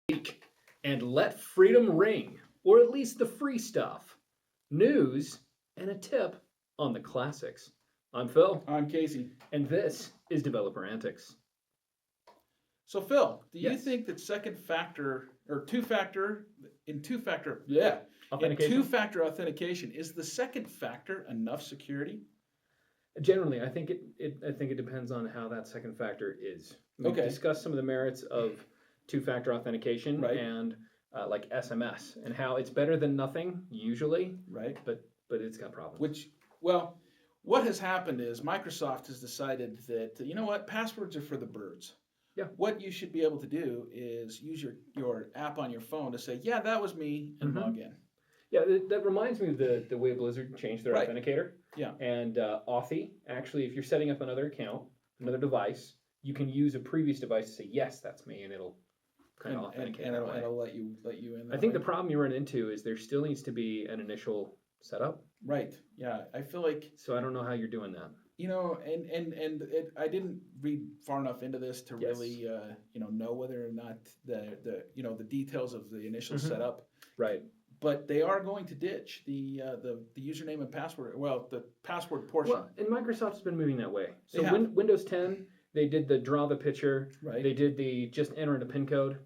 week and let freedom ring, or at least the free stuff, news, and a tip on the classics. I'm Phil, I'm Casey. and this is Developer Antics. So Phil, do you Yes. think that second factor or in Authentication. two-factor authentication is the second factor enough security? Generally, I think it depends on how that second factor is. We've Okay. discussed some of the merits of two-factor authentication Right. and like SMS and how it's better than nothing usually, Right. but it's got problems. What has happened is Microsoft has decided that you know what, passwords are for the birds. Yeah. What you should be able to do is use your app on your phone to say, yeah, that was me, and log in. Yeah, that reminds me of the way Blizzard changed their Right. authenticator. Yeah. And Authy, actually, if you're setting up another account, another device, you can use a previous device to say, yes, that's me, and it'll kind of authenticate and that way. it'll let you in. I think the problem you run into is there still needs to be an initial setup. Right. Yeah. I feel like, So I don't know how you're doing that. you know, I didn't read far enough into this to Yes. really know whether or not the details of the initial Mhm. setup. Right. But they are going to ditch the username and password. Well, the password portion. Well, and Microsoft's been moving that way. So They have. Windows 10, they did the draw the picture. Right. They did the just enter in a pin code.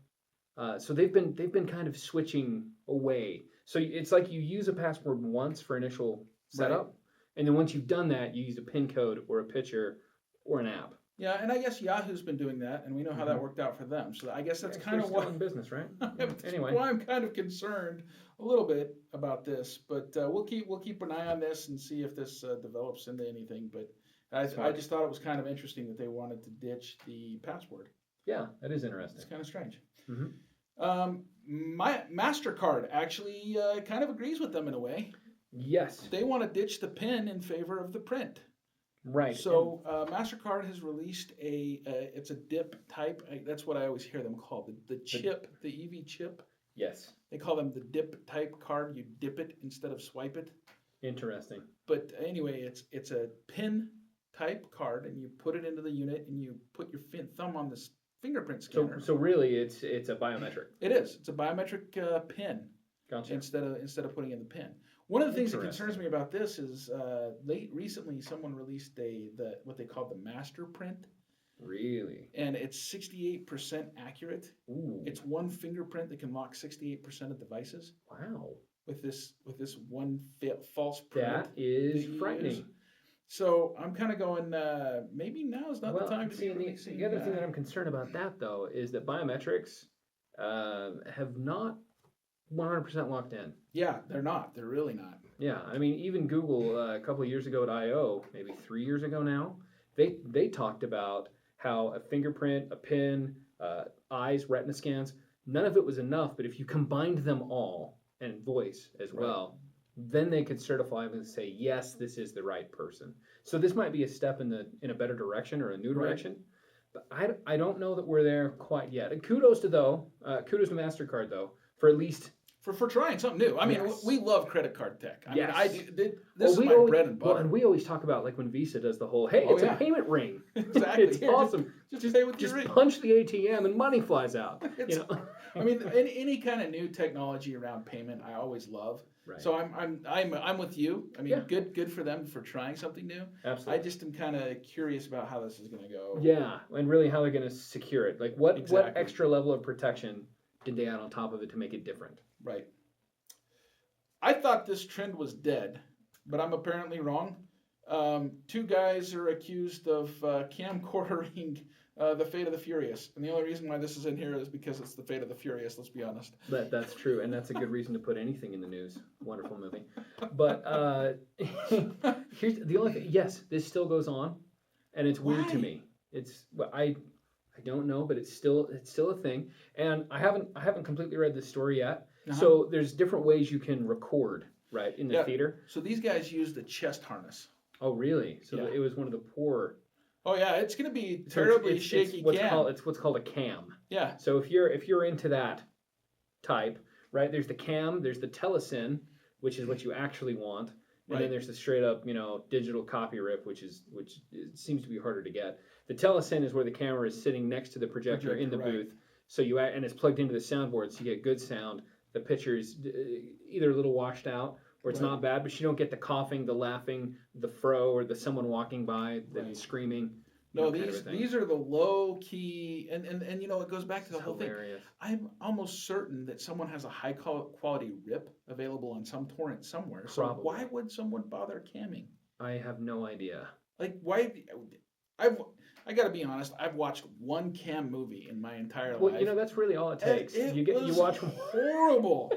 So they've been kind of switching away. So it's like you use a password once for initial setup, and then once you've done that, you use a pin code or a picture or an app. Yeah, and I guess Yahoo's been doing that, and we know how that worked out for them. So I guess that's Yeah, kind they're of still what in business, right? Anyway, well, I'm kind of concerned a little bit about this, but we'll keep an eye on this and see if this develops into anything. But I just thought it was kind of interesting that they wanted to ditch the password. Yeah, that is interesting. It's kind of strange. Mm-hmm. My MasterCard actually kind of agrees with them in a way. Yes. They want to ditch the PIN in favor of the print. Right. So MasterCard has released it's a dip type. That's what I always hear them called, the chip, the EV chip. Yes. They call them the dip type card. You dip it instead of swipe it. Interesting. But anyway, it's a pin type card, and you put it into the unit, and you put your thumb on this fingerprint scanner. So really, it's a biometric. It is. It's a biometric pin. Gotcha. Instead of putting in the pin. One of the things that concerns me about this is recently someone released what they call the master print. Really? And it's 68% accurate. Ooh. It's one fingerprint that can lock 68% of devices. Wow. With this one false print. That is frightening. So I'm kind of going, maybe now is not the time to be releasing. The other thing that I'm concerned about that, though, is that biometrics have not 100% locked in. Yeah, they're not. They're really not. Yeah, I mean, even Google a couple of years ago at I/O, maybe 3 years ago now, they talked about how a fingerprint, a PIN, eyes, retina scans, none of it was enough. But if you combined them all and voice as well, then they could certify them and say, yes, this is the right person. So this might be a step in a better direction or a new direction. But I don't know that we're there quite yet. And kudos to MasterCard though for at least for trying something new. I mean, we love credit card tech. I mean, this is my bread and butter. Well, and we always talk about like when Visa does the whole, hey, it's a payment ring. Exactly. It's awesome. Just pay with your ring. Punch the ATM and money flies out. I mean, any kind of new technology around payment, I always love. Right. So I'm with you. I mean, good for them for trying something new. Absolutely. I just am kind of curious about how this is going to go. Yeah, and really how they're going to secure it. Like what extra level of protection did they add on top of it to make it different? Right. I thought this trend was dead, but I'm apparently wrong. Two guys are accused of camcordering The Fate of the Furious. And the only reason why this is in here is because it's The Fate of the Furious, let's be honest. That's true, and that's a good reason to put anything in the news. Wonderful movie. But here's the only thing. Yes, this still goes on, and it's weird to me. I don't know, but it's still a thing. And I haven't completely read this story yet. So there's different ways you can record, right, in the theater. So these guys used the chest harness. Oh, really? So it was one of the poor. Oh yeah, it's going to be terribly shaky cam. It's what's called a cam. Yeah. So if you're into that type, right? There's the cam, there's the telesin, which is what you actually want, and then there's the straight up, digital copy rip, which seems to be harder to get. The telesin is where the camera is sitting next to the projector in the booth, So and it's plugged into the soundboard, so you get good sound. The picture is either a little washed out or it's Right. not bad, but you don't get the coughing, the laughing, the fro, or the someone walking by, the Right. screaming. No, kind of a thing. these are the low key, and it goes back to the It's whole thing. hilarious. I'm almost certain that someone has a high quality rip available on some torrent somewhere. So Probably. why would someone bother camming? I have no idea. Like why? I got to be honest. I've watched one cam movie in my entire Well, life. that's really all it and takes. it You was watch horrible.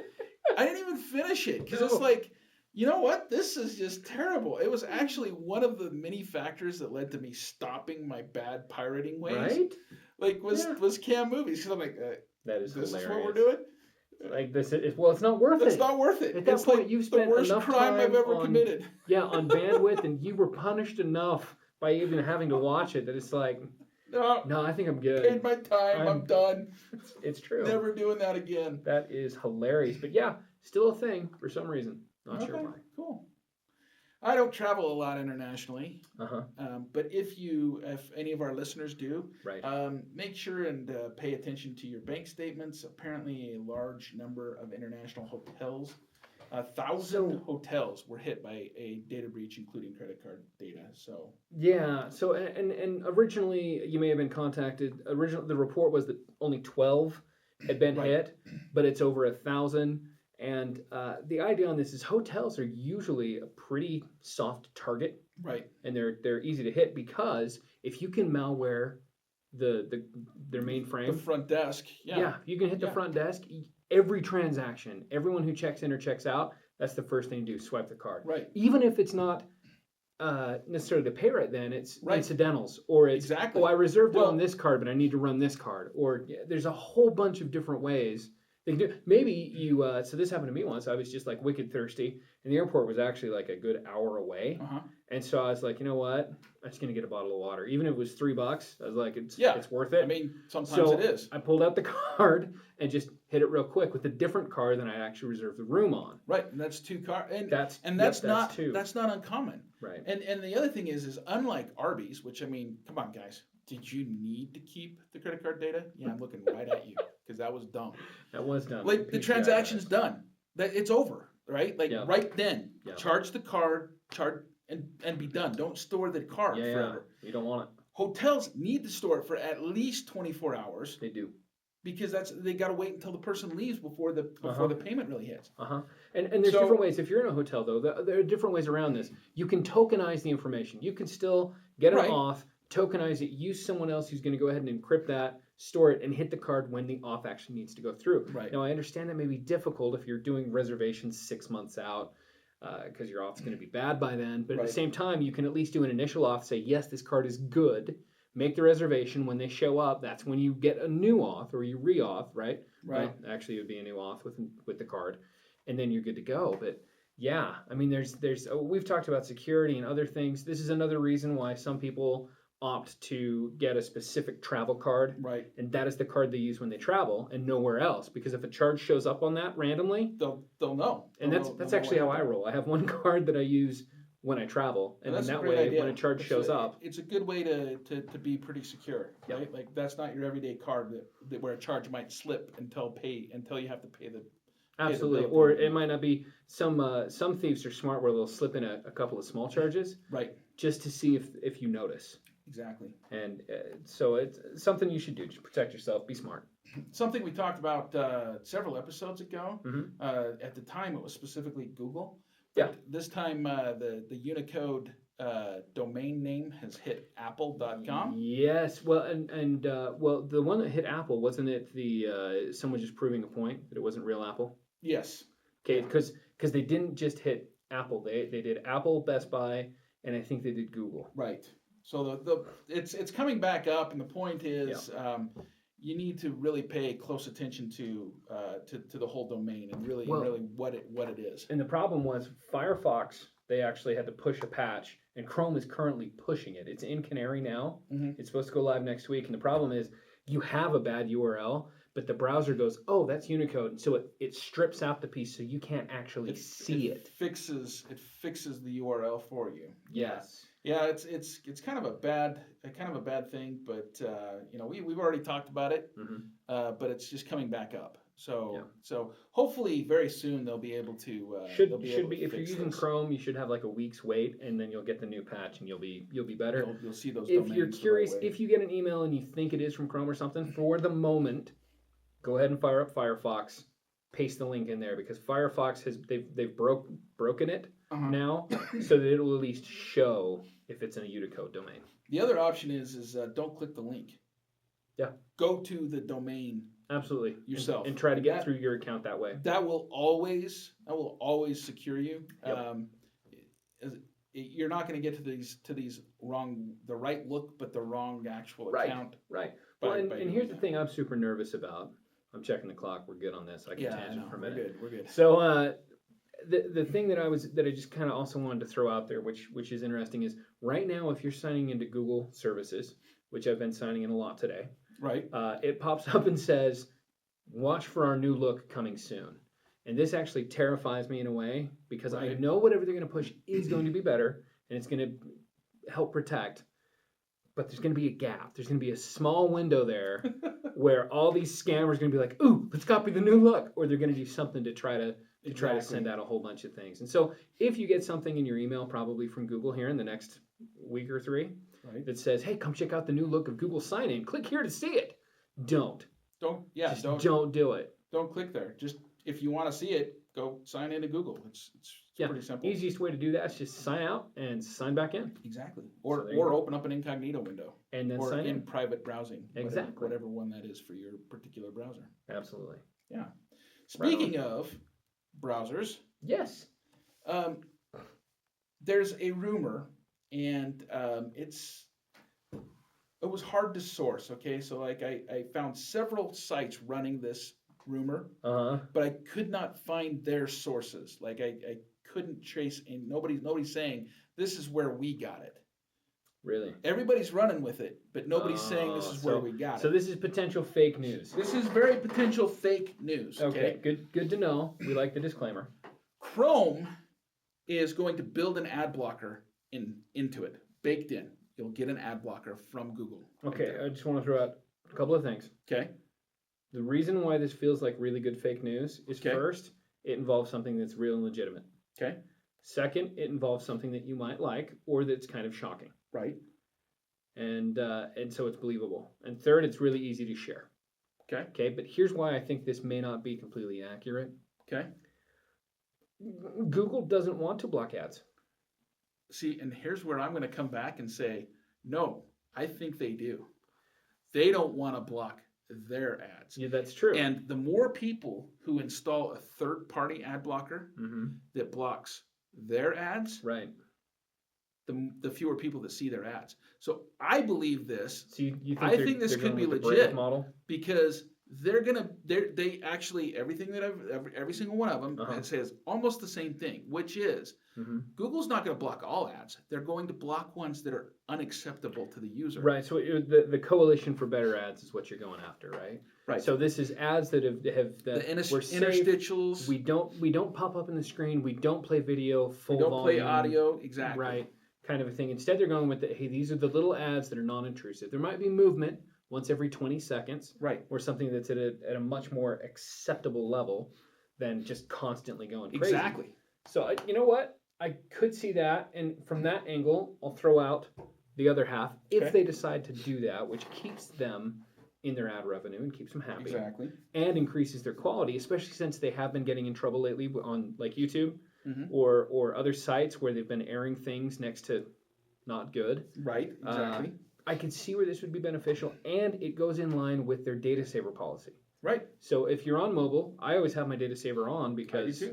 I didn't even finish it because it's No. like, you know what? This is just terrible. It was actually one of the many factors that led to me stopping my bad pirating ways. Right? Like was cam movies because I'm like, That is this hilarious. is what we're doing. Like this is it's not worth it. It's not worth it. At that It's point, like you've the spent worst enough crime I've time ever committed. Yeah, on bandwidth, and you were punished enough by even having to watch it that it's like, no, I think I'm good. Paid my time. I'm done. It's true. Never doing that again. That is hilarious. But yeah, still a thing for some reason. Not sure why. Cool. I don't travel a lot internationally, Uh-huh. but if any of our listeners do, Right. make sure and pay attention to your bank statements. Apparently, a large number of international hotels, 1,000 hotels were hit by a data breach, including credit card data. So yeah. So and originally you may have been contacted. The report was that only 12 had been hit, but it's over 1,000. And the idea on this is hotels are usually a pretty soft target, right? And they're easy to hit because if you can malware their mainframe, the front desk, you can hit the front desk. Every transaction, everyone who checks in or checks out, that's the first thing to do: swipe the card. Right. Even if it's not necessarily to pay right then, it's incidentals, or it's I reserved it on this card, but I need to run this card, or there's a whole bunch of different ways. They can do. Maybe you. So this happened to me once. I was just like wicked thirsty, and the airport was actually like a good hour away. And so I was like, you know what? I'm just gonna get a bottle of water, even if it was $3. I was like, it's worth it. I mean, sometimes it is. I pulled out the card and just hit it real quick with a different card than I actually reserved the room on. Right, and that's 2 cards, and that's not two. That's not uncommon. Right. And the other thing is unlike Arby's, which I mean, come on, guys. Did you need to keep the credit card data? Yeah, I'm looking right at you because that was dumb. That was dumb. Like the transaction's done. That it's over, right? Like right then, charge the card, and be done. Don't store the card forever. You don't want it. Hotels need to store it for at least 24 hours. They do. Because they got to wait until the person leaves before the payment really hits. And there's different ways. If you're in a hotel, though, there are different ways around this. You can tokenize the information. You can still get it off, tokenize it, use someone else who's going to go ahead and encrypt that, store it, and hit the card when the auth actually needs to go through. Right. Now, I understand that may be difficult if you're doing reservations 6 months out because your auth's going to be bad by then. But at the same time, you can at least do an initial auth, say, yes, this card is good. Make the reservation. When they show up, that's when you get a new auth or you re-auth, right? Right. Well, actually, it would be a new auth with the card, and then you're good to go. But yeah, I mean, we've talked about security and other things. This is another reason why some people opt to get a specific travel card, right? And that is the card they use when they travel and nowhere else. Because if a charge shows up on that randomly, they'll know. And that's actually how I roll. I have one card that I use when I travel, and then that way, when a charge shows up, it's a good way to be pretty secure, right? Like that's not your everyday card that where a charge might slip until you have to pay the. Absolutely, or it might not be. Some thieves are smart where they'll slip in a couple of small charges, right? Just to see if you notice. Exactly. And so it's something you should do. Just protect yourself. Be smart. Something we talked about several episodes ago. Mm-hmm. At the time, it was specifically Google. Yeah. This time, the Unicode domain name has hit Apple.com. Yes. Well, and the one that hit Apple, wasn't it someone just proving a point that it wasn't real Apple? Yes. Okay, because they didn't just hit Apple. They did Apple, Best Buy, and I think they did Google. Right. So it's coming back up, and the point is you need to really pay close attention to the whole domain and really what it is. And the problem was Firefox. They actually had to push a patch, and Chrome is currently pushing it. It's in Canary now. Mm-hmm. It's supposed to go live next week, and the problem is you have a bad URL, but the browser goes, "Oh, that's Unicode," and so it strips out the piece, so you can't actually see it. It fixes the URL for you. Yes. Yeah, it's kind of a bad thing, but we've already talked about it, but it's just coming back up. So hopefully very soon they'll be able to Should be if you're using Chrome, you should have like a week's wait, and then you'll get the new patch, and you'll be better. You'll see those. If you're domains curious, the right way. if you get an email and you think it is from Chrome or something, for the moment, go ahead and fire up Firefox, paste the link in there, because Firefox they've broken it now, so that it'll at least show if it's in a Unicode domain. The other option is don't click the link. Yeah. Go to the domain. Absolutely. Yourself. And try to get through your account that way. That will always secure you. Yep. You're not going to get to these the right look, but the wrong actual account. Right. Well, and here's the thing I'm super nervous about. I'm checking the clock. We're good on this. I can tangent for a minute. We're good. So the thing that I just kind of also wanted to throw out there, which is interesting, is right now if you're signing into Google services, which I've been signing in a lot today, right, it pops up and says, "Watch for our new look coming soon." And this actually terrifies me in a way, because I know whatever they're going to push is going to be better, and it's going to help protect. But there's going to be a gap. There's going to be a small window there where all these scammers are going to be like, "Ooh, let's copy the new look," or they're going to do something to try to send out a whole bunch of things. And so if you get something in your email, probably from Google here in the next week or three, that says, "Hey, come check out the new look of Google sign-in. Click here to see it." Don't do it. Don't click there. Just if you want to see it, go sign into Google. It's pretty simple. Easiest way to do that is just sign out and sign back in. Exactly. Or open up an incognito window. And then or sign in. Private browsing. Exactly. Whatever one that is for your particular browser. Absolutely. Yeah. Speaking of browsers. Yes. There's a rumor, and it was hard to source, okay? So like I found several sites running this rumor, but I could not find their sources. Like I couldn't trace, and nobody's saying this is where we got it. Really? Everybody's running with it, but nobody's saying this is where we got it. So this is potential fake news. This is very potential fake news. Okay, good to know. We like the disclaimer. Chrome is going to build an ad blocker into it, baked in. You'll get an ad blocker from Google. Okay, I just want to throw out a couple of things. Okay. The reason why this feels like really good fake news is first, it involves something that's real and legitimate. Okay. Second, it involves something that you might like or that's kind of shocking. Right. And so it's believable. And third, it's really easy to share. Okay. Okay, but here's why I think this may not be completely accurate. Okay. Google doesn't want to block ads. See, and here's where I'm going to come back and say, no, I think they do. They don't want to block their ads. Yeah, that's true. And the more people who install a third-party ad blocker that blocks their ads, right, the fewer people that see their ads. So I believe this. So you think I think this could be legit model? Because they actually, everything that every single one of them says almost the same thing, which is Google's not going to block all ads. They're going to block ones that are unacceptable to the user. Right. So the Coalition for Better Ads is what you're going after, right? Right. So this is ads that have the interstitials. Safe. We don't pop up in the screen. We don't play video full volume. We don't play audio. Exactly. Right. Kind of a thing. Instead, they're going with hey, these are the little ads that are non-intrusive. There might be movement once every 20 seconds, right, or something that's at a much more acceptable level than just constantly going crazy. Exactly. So you know what? I could see that, and from that angle, I'll throw out the other half if they decide to do that, which keeps them in their ad revenue and keeps them happy. Exactly. And increases their quality, especially since they have been getting in trouble lately on like YouTube or other sites where they've been airing things next to not good. Right. Exactly. I can see where this would be beneficial, and it goes in line with their data saver policy. Right. So if you're on mobile, I always have my data saver on because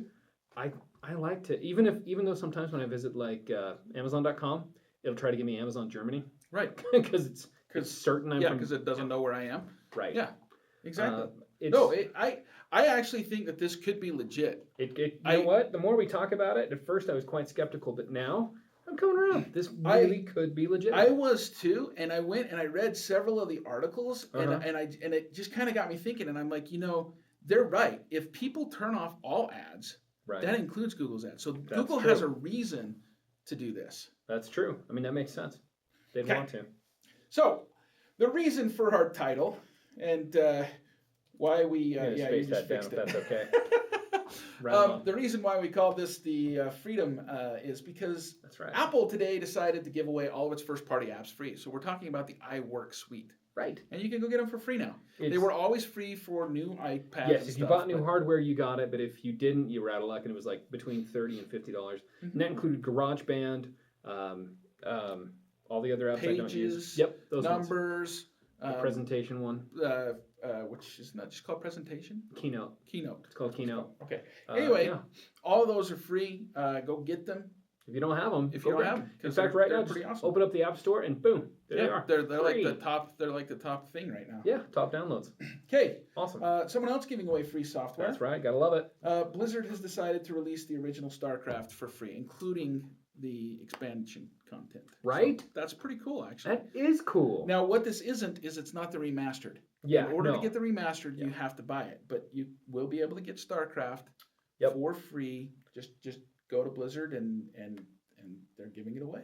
I like to, even though sometimes when I visit like Amazon.com, it'll try to give me Amazon Germany. Right. Because it's certain I'm because it doesn't know where I am. Right. Yeah. Exactly. I actually think that this could be legit. You know what? The more we talk about it, at first I was quite skeptical, but now I'm coming around. This really could be legit. I was too, and I went and I read several of the articles, and it just kind of got me thinking. And I'm like, they're right. If people turn off all ads, that includes Google's ads. So Google has a reason to do this. That's true. I mean, that makes sense. They'd Okay. want to. So, the reason for our title and why we You you space just that down fixed if it. that's okay. Round on. The reason why we call this the Freedom is because That's right. Apple today decided to give away all of its first-party apps free. So we're talking about the iWork suite, Right. and you can go get them for free now. They It's- were always free for new iPads. Yes, and if you stuff, bought new but- hardware, you got it. But if you didn't, you were out of luck, and it was like between $30 and $50, and that included GarageBand, all the other apps I don't use. Pages, Yep, those ones. Numbers, The presentation one, which is not just called presentation, Keynote. Keynote. It's called Keynote. Okay. Anyway, yeah. all of those are free. Go get them If you don't have them, if you don't have them. In fact, right now, they're just pretty awesome. open up the App Store and boom, there they are. They're like Free. the top. They're like the top thing right now. Yeah, top downloads. Okay. Awesome. Someone else giving away free software. That's right. Gotta love it. Blizzard has decided to release the original StarCraft for free, including the expansion content. Right? So that's pretty cool, actually. That is cool. Now, what this isn't is it's not the remastered. Yeah. In order no. to get the remastered, you Yeah. have to buy it, but you will be able to get StarCraft Yep. for free. Just go to Blizzard and they're giving it away,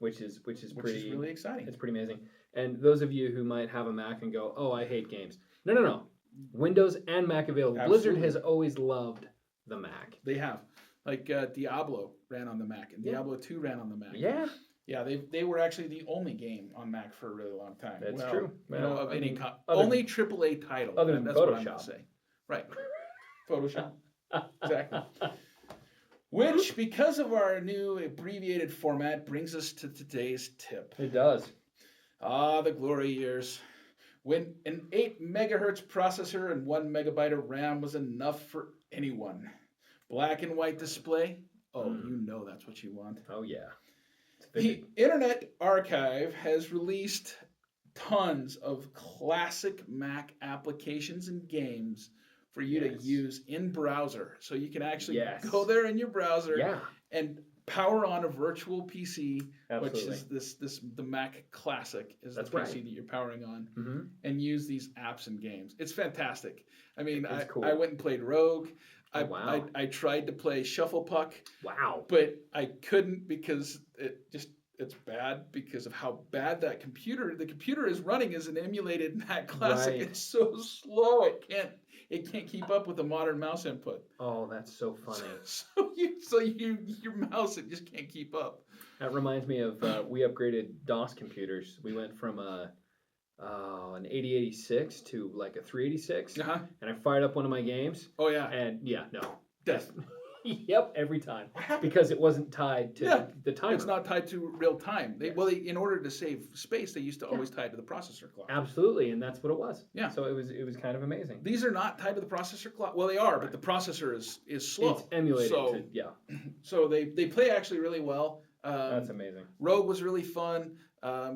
which is which pretty is really exciting. It's pretty amazing. And those of you who might have a Mac and go, "Oh, I hate games." No. Windows and Mac available. Absolutely. Blizzard has always loved the Mac. They have. Like Diablo ran on the Mac, and Yeah. Diablo 2 ran on the Mac. Yeah, Yeah, they were actually the only game on Mac for a really long time. that's Well, true. You know, Well, of I any mean, kind. other- Only AAA title. other than That's what I'm Photoshop. going to say. Right. Photoshop. Exactly. Which, because of our new abbreviated format, brings us to today's tip. It does. Ah, the glory years. When an 8 megahertz processor and 1 megabyte of RAM was enough for anyone. Black and white display? Oh, you know that's what you want. Oh yeah. It's The vivid. Internet Archive has released tons of classic Mac applications and games for you to Yes. use in browser. So you can actually Yes. go there in your browser Yeah. and power on a virtual PC, Absolutely. which is the Mac Classic is That's the PC right. that you're powering on, hmm and use these apps and games. It's fantastic. I mean, It's cool. I went and played Rogue. Oh, wow. I tried to play Shuffle Puck, Wow. but I couldn't because it's bad because of how bad the computer is running as an emulated Mac Classic. Right. It's so slow it can't keep up with the modern mouse input. Oh, that's so funny. So your mouse it just can't keep up. That reminds me of we upgraded DOS computers. We went from an 8086 to like a 386, Uh-huh. and I fired up one of my games, Oh yeah. and yeah, no, Death. yep, every time What happened? because it wasn't tied to Yeah, the timer. It's not tied to real time. Yes. In order to save space, they used to always tie it to the processor clock. Absolutely, and that's what it was. Yeah. So it was kind of amazing. These are not tied to the processor clock. Well, they are, but the processor is slow. It's emulated. So, Yeah, so they play actually really well. that's amazing. Rogue was really fun.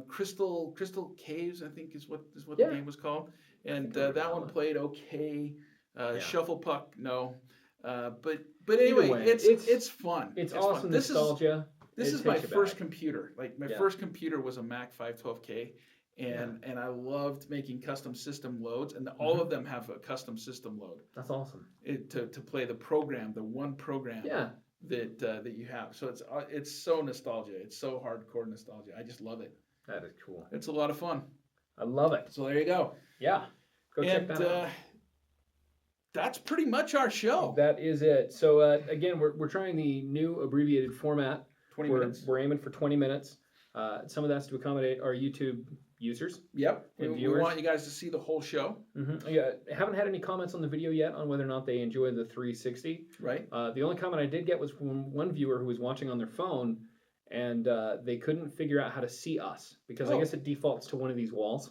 Crystal Caves, I think, is what Yeah. the game was called, and I remember that that one one. played okay. Yeah. Shuffle Puck, no. But Either anyway, way, it's fun. It's fun. awesome This nostalgia. This It is my takes you first back. computer. Like my Yeah. first computer was a Mac 512K, and I loved making custom system loads, and all Mm-hmm. of them have a custom system load That's awesome. to play the program, the one program Yeah, that you have. So it's so nostalgia. It's so hardcore nostalgia. I just love it. that is cool. It's a lot of fun. I love it. So there you go. Yeah, go check And that out. that's pretty much our show. That is it. So again, we're trying the new abbreviated format. 20 we're, minutes. We're aiming for 20 minutes. Some of that's to accommodate our YouTube users. Yep. and We viewers. want you guys to see the whole show, Yeah, haven't had any comments on the video yet on whether or not they enjoy the 360. right? The only comment I did get was from one viewer who was watching on their phone, and they couldn't figure out how to see us because I Oh. guess it defaults to one of these walls.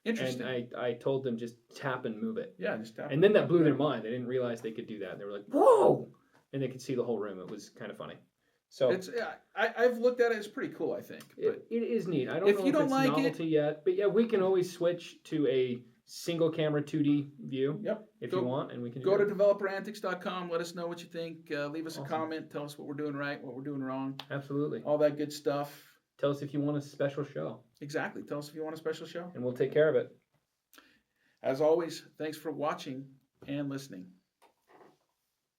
Interesting. And I told them just tap and move it. Yeah, just tap. And then that blew their mind. They didn't realize they could do that. They were like, "Whoa!" And they could see the whole room. It was kind of funny. So I've looked at it. It's pretty cool, I think. But it is neat. I don't if know you if don't it's like it- novelty yet, but yeah, we can always switch to a single camera 2D view yep. if Go- you want, and we can Go do to it. developerantics.com. Let us know what you think. Leave us a Awesome. comment. Tell us what we're doing right, what we're doing wrong, Absolutely. all that good stuff. Tell us if you want a special show, Exactly. Tell us if you want a special show. and we'll take care of it. As always, thanks for watching and listening.